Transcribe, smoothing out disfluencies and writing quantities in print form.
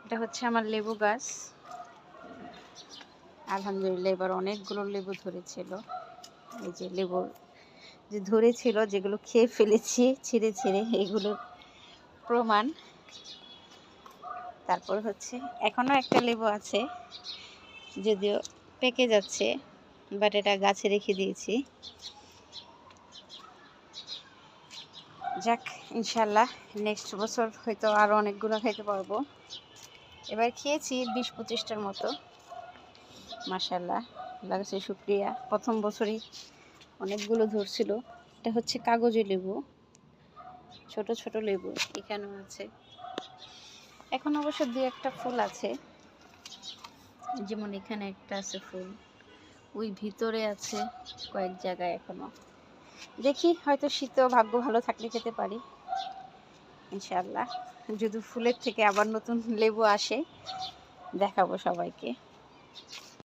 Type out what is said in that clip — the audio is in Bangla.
এটা হচ্ছে আমার লেবু গাছ। আলহামদুলিল্লাহ এবার অনেকগুলো লেবু ধরেছিল। এই যে লেবু যে ধরেছিল, যেগুলো খেয়ে ফেলেছি ছিঁড়ে ছিঁড়ে, এগুলোর প্রমাণ। তারপর হচ্ছে এখনো একটা লেবু আছে, যদিও পেকে যাচ্ছে, বাট এটা গাছে রেখে দিয়েছি। যাক, ইনশাল্লাহ নেক্সট বছর হয়তো আরও অনেকগুলো খাইতে পারবো। এবার খেয়েছি 20-25টার মতো। মাশাল্লাহ, লাগছে শুক্রিয়া। প্রথম বছরই অনেকগুলো ধরছিল। এটা হচ্ছে কাগজি লেবু, ছোট ছোট লেবু এখানেও আছে। এখন অবশ্য 2-1টা ফুল আছে, যেমন এখানে একটা আছে ফুল, ওই ভিতরে আছে কয়েক জায়গায় এখনো। দেখি, হয়তো শীতেও ভাগ্য ভালো থাকলে খেতে পারি ইনশাআল্লাহ। যদি ফুলের থেকে আবার নতুন লেবু আসে, দেখাবো সবাইকে।